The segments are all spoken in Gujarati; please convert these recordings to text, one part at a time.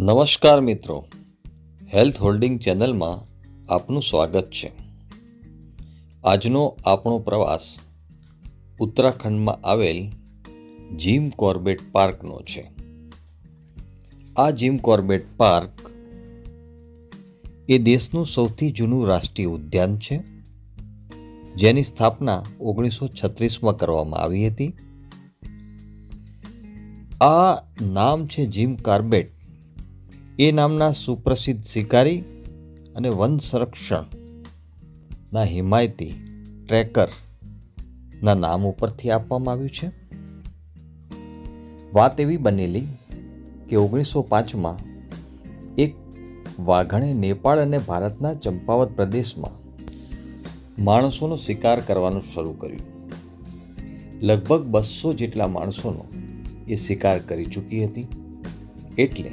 નમસ્કાર મિત્રો, હેલ્થ હોલ્ડિંગ ચેનલમાં આપનું સ્વાગત છે. આજનો આપણો પ્રવાસ ઉત્તરાખંડમાં આવેલ જીમ કોર્બેટ પાર્કનો છે. આ જીમ કોર્બેટ પાર્ક એ દેશનું સૌથી જૂનું રાષ્ટ્રીય ઉદ્યાન છે, જેની સ્થાપના 1936માં કરવામાં આવી હતી. આ નામ છે જીમ કોર્બેટ એ નામના સુપ્રસિદ્ધ શિકારી અને વન સંરક્ષણના હિમાયતી ટ્રેકરના નામ ઉપરથી આપવામાં આવ્યું છે. વાત એવી બનેલી કે 1905માં એક વાઘણે નેપાળ અને ભારતના ચંપાવત પ્રદેશમાં માણસોનો શિકાર કરવાનું શરૂ કર્યું. લગભગ 200 જેટલા માણસોનો એ શિકાર કરી ચૂકી હતી. એટલે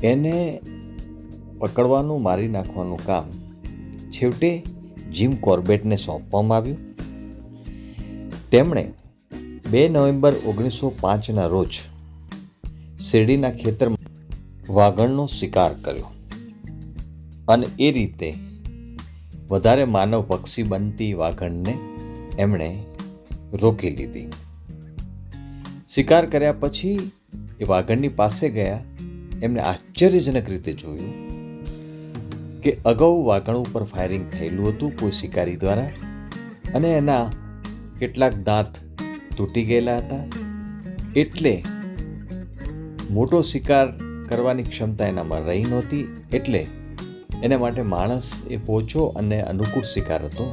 એને પકડવાનું, મારી નાખવાનું કામ છેવટે જીમ કોર્બેટને સોંપવામાં આવ્યું. તેમણે 2 નવેમ્બર 1905ના રોજ શેરડીના ખેતરમાં વાઘણનો શિકાર કર્યો અને એ રીતે વધારે માનવ પક્ષી બનતી વાઘણને એમણે રોકી લીધી. શિકાર કર્યા પછી એ વાઘણની પાસે ગયા. એમણે આશ્ચર્યજનક રીતે જોયું કે અગાઉ વાઘણ ઉપર ફાયરિંગ થયેલું હતું કોઈ શિકારી દ્વારા, અને એના કેટલાક દાંત તૂટી ગયેલા હતા. એટલે મોટો શિકાર કરવાની ક્ષમતા એનામાં રહી નહોતી. એટલે એના માટે માણસ એ પોચો અને અનુકૂળ શિકાર હતો.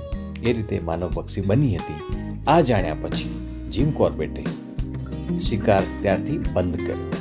એ રીતે માનવ પક્ષી બની હતી. આ જાણ્યા પછી જીમ કોર્બેટે શિકાર ત્યારથી બંધ કર્યો.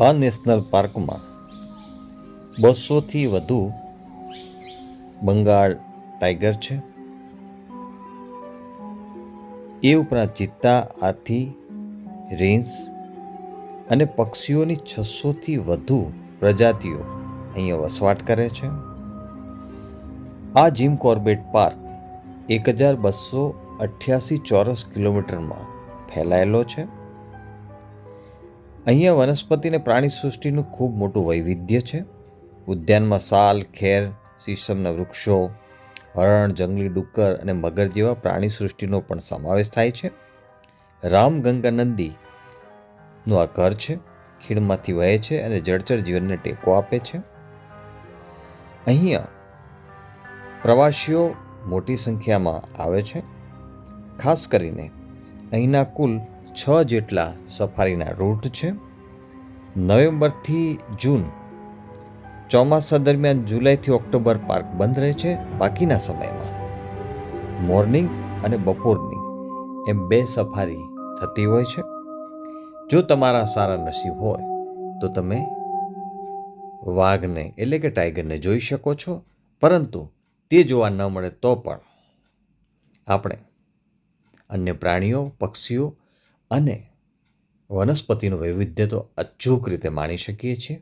આ નેશનલ પાર્કમાં 200થી વધુ બંગાળ ટાઈગર છે. એ ઉપરાંત ચિત્તા, હાથી, રીંછ અને પક્ષીઓની 600થી વધુ પ્રજાતિઓ અહીંયા વસવાટ કરે છે. આ જીમ કોર્બેટ પાર્ક 1288 ચોરસ કિલોમીટરમાં ફેલાયેલો છે. અહીંયા વનસ્પતિ અને પ્રાણી સૃષ્ટિનું ખૂબ મોટું વૈવિધ્ય છે. ઉદ્યાનમાં સાલ, ખેર, શીશમના વૃક્ષો, હરણ, જંગલી ડુક્કર અને મગર જેવા પ્રાણી સૃષ્ટિનો પણ સમાવેશ થાય છે. રામગંગા નદીનું આ ઘર છે. ખીણમાંથી વહે છે અને જળચર જીવનને ટેકો આપે છે. અહીંયા પ્રવાસીઓ મોટી સંખ્યામાં આવે છે. ખાસ કરીને અહીંના કુલ 6 જેટલા સફારીના રૂટ છે. નવેમ્બરથી જૂન ચોમાસા દરમિયાન જુલાઈથી ઓક્ટોબર પાર્ક બંધ રહે છે. બાકીના સમયમાં મોર્નિંગ અને બપોરની એમ 2 સફારી થતી હોય છે. જો તમારા સારા નસીબ હોય તો તમે વાઘને એટલે કે ટાઈગરને જોઈ શકો છો. પરંતુ તે જોવા ન મળે તો પણ આપણે અન્ય પ્રાણીઓ, પક્ષીઓ અને વનસ્પતિનું વૈવિધ્ય તો અચૂક રીતે માણી શકીએ છીએ.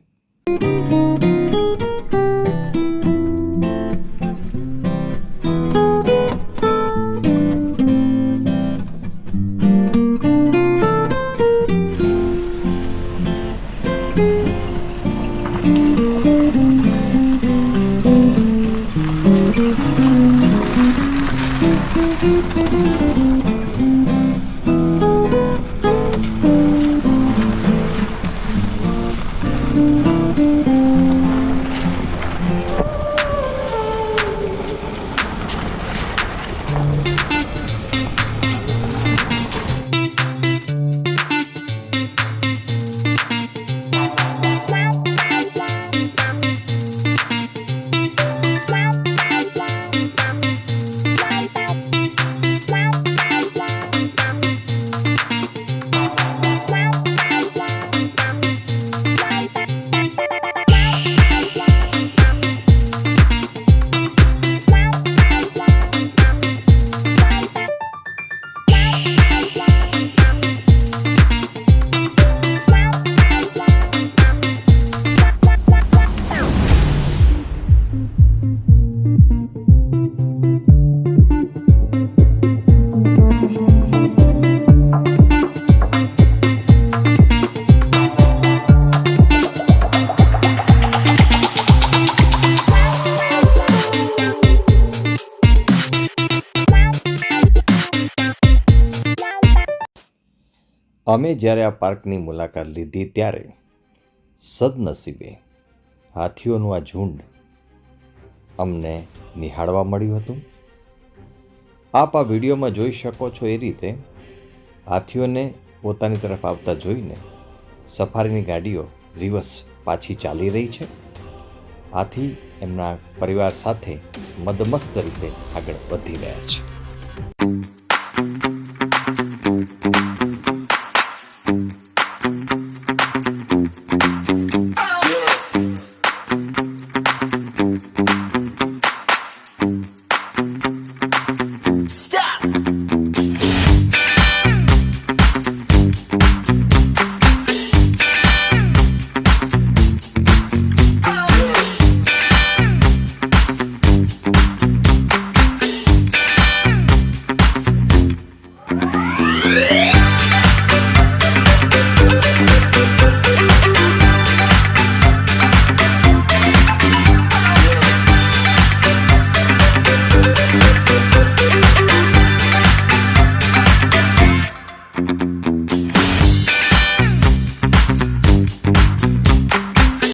અમે જ્યારે આ પાર્કની મુલાકાત લીધી ત્યારે સદનસીબે હાથીઓનું આ ઝુંડ અમને નિહાળવા મળ્યું હતું. આપ આ વિડીયોમાં જોઈ શકો છો એ રીતે હાથીઓને પોતાની તરફ આવતા જોઈને સફારીની ગાડીઓ રિવર્સ પાછી ચાલી રહી છે. હાથી એમના પરિવાર સાથે મદમસ્ત રીતે આગળ વધી રહ્યા છે.